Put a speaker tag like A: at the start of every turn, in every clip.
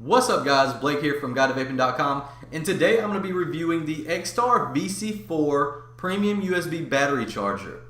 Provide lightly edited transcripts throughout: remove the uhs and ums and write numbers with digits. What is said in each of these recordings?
A: What's up guys, Blake here from GuideToVaping.com, and today I'm going to be reviewing the Xtar VC4 Premium USB Battery Charger.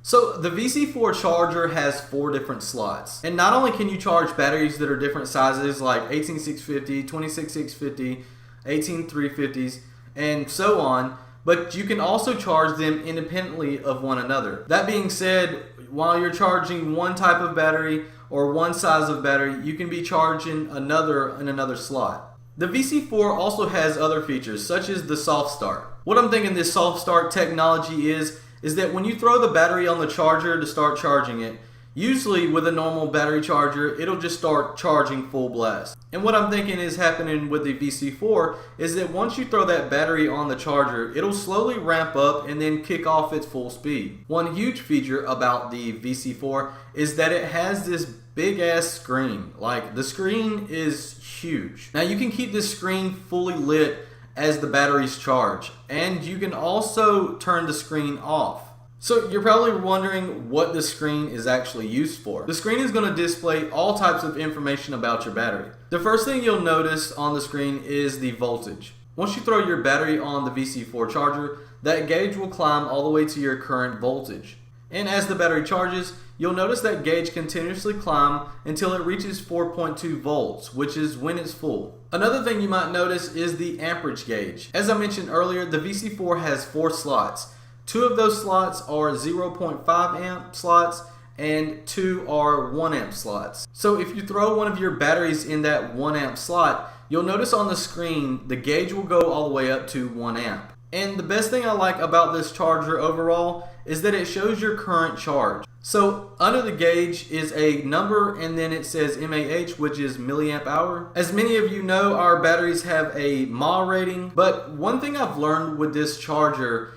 A: So the VC4 charger has 4 different slots, and not only can you charge batteries that are different sizes like 18650, 26650, 18350s, and so on, but you can also charge them independently of one another. That being said, while you're charging one type of battery or one size of battery, you can be charging another in another slot. The VC4 also has other features such as the soft start. What I'm thinking this soft start technology is that when you throw the battery on the charger to start charging it, usually with a normal battery charger, it'll just start charging full blast. And what I'm thinking is happening with the VC4 is that once you throw that battery on the charger, it'll slowly ramp up and then kick off its full speed. One huge feature about the VC4 is that it has this big ass screen. Like, the screen is huge. Now you can keep this screen fully lit as the batteries charge, and you can also turn the screen off. So you're probably wondering what the screen is actually used for. The screen is going to display all types of information about your battery. The first thing you'll notice on the screen is the voltage. Once you throw your battery on the VC4 charger, that gauge will climb all the way to your current voltage. And as the battery charges, you'll notice that gauge continuously climb until it reaches 4.2 volts, which is when it's full. Another thing you might notice is the amperage gauge. As I mentioned earlier, the VC4 has 4 slots. 2 of those slots are 0.5 amp slots and 2 are 1 amp slots. So if you throw one of your batteries in that 1 amp slot, you'll notice on the screen the gauge will go all the way up to 1 amp. And the best thing I like about this charger overall is that it shows your current charge. So under the gauge is a number, and then it says mAh, which is milliamp hour. As many of you know, our batteries have a mAh rating, but one thing I've learned with this charger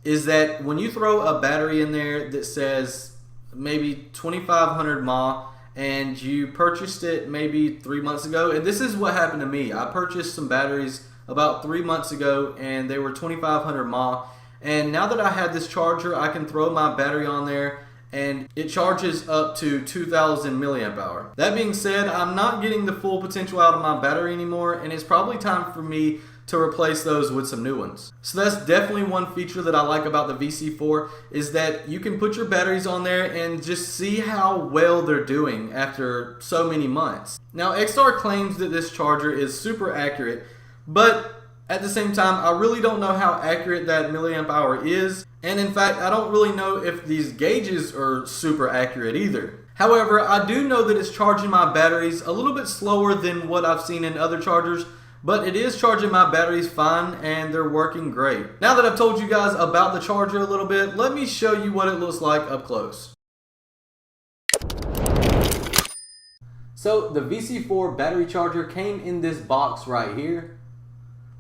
A: is that when you throw a battery in there that says maybe 2500 mAh and you purchased it maybe 3 months ago, and this is what happened to me. I purchased some batteries about 3 months ago and they were 2500 mAh, and now that I have this charger, I can throw my battery on there and it charges up to 2000 milliamp hour. That being said, I'm not getting the full potential out of my battery anymore, and it's probably time for me to replace those with some new ones. So that's definitely one feature that I like about the VC4, is that you can put your batteries on there and just see how well they're doing after so many months. Now Xtar claims that this charger is super accurate, but at the same time, I really don't know how accurate that milliamp hour is, and in fact I don't really know if these gauges are super accurate either. However, I do know that it's charging my batteries a little bit slower than what I've seen in other chargers, but it is charging my batteries fine and they're working great. Now that I've told you guys about the charger a little bit, let me show you what it looks like up close. So the VC4 battery charger came in this box right here.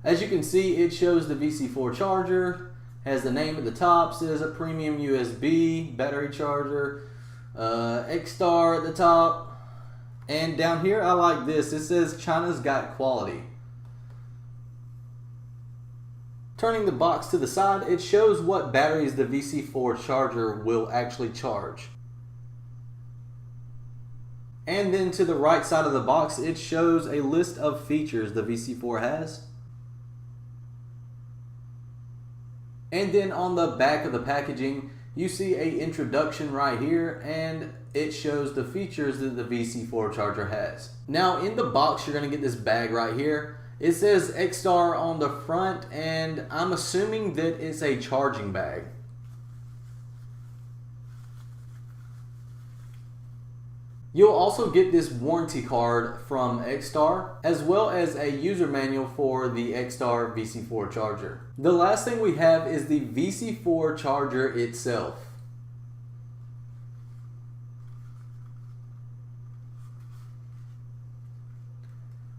A: As you can see, it shows the VC4 charger, has the name at the top, says a premium USB battery charger, Xtar at the top, and down here I like this, it says China's got quality. Turning the box to the side, it shows what batteries the VC4 charger will actually charge. And then to the right side of the box, it shows a list of features the VC4 has. And then on the back of the packaging, you see an introduction right here, and it shows the features that the VC4 charger has. Now in the box, you're going to get this bag right here. It says Xtar on the front, and I'm assuming that it's a charging bag. You'll also get this warranty card from Xtar, as well as a user manual for the Xtar VC4 charger. The last thing we have is the VC4 charger itself.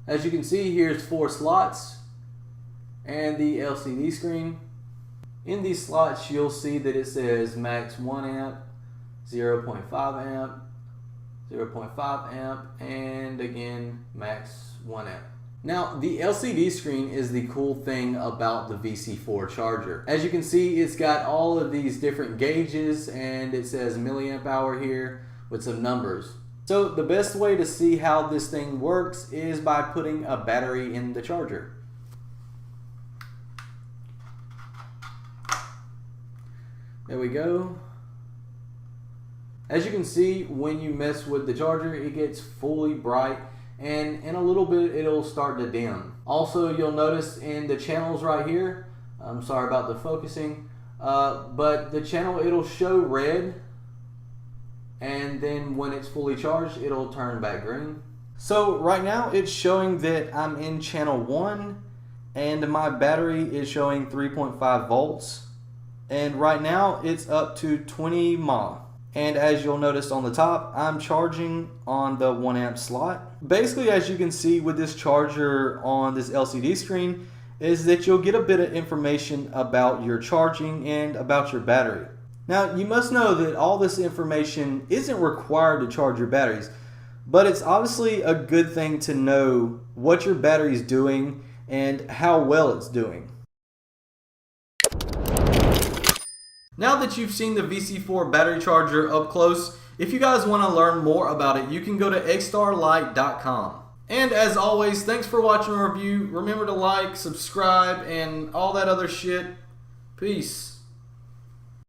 A: As you can see, here's 4 slots and the LCD screen. In these slots, you'll see that it says max 1 amp, 0.5 amp, 0.5 amp, and again max 1 amp. Now the LCD screen is the cool thing about the VC4 charger. As you can see, it's got all of these different gauges, and it says milliamp hour here with some numbers. So the best way to see how this thing works is by putting a battery in the charger. There we go. As you can see, when you mess with the charger, it gets fully bright, and in a little bit it'll start to dim. Also, you'll notice in the channels right here, I'm sorry about the focusing, but the channel, it'll show red, and then when it's fully charged, it'll turn back green. So right now it's showing that I'm in channel 1 and my battery is showing 3.5 volts. And right now it's up to 20 mAh. And as you'll notice on the top, I'm charging on the 1 amp slot. Basically, as you can see with this charger on this LCD screen, is that you'll get a bit of information about your charging and about your battery. Now, you must know that all this information isn't required to charge your batteries, but it's obviously a good thing to know what your battery is doing and how well it's doing. Now that you've seen the VC4 battery charger up close, if you guys want to learn more about it, you can go to xtarlight.com. And as always, thanks for watching the review. Remember to like, subscribe, and all that other shit. Peace.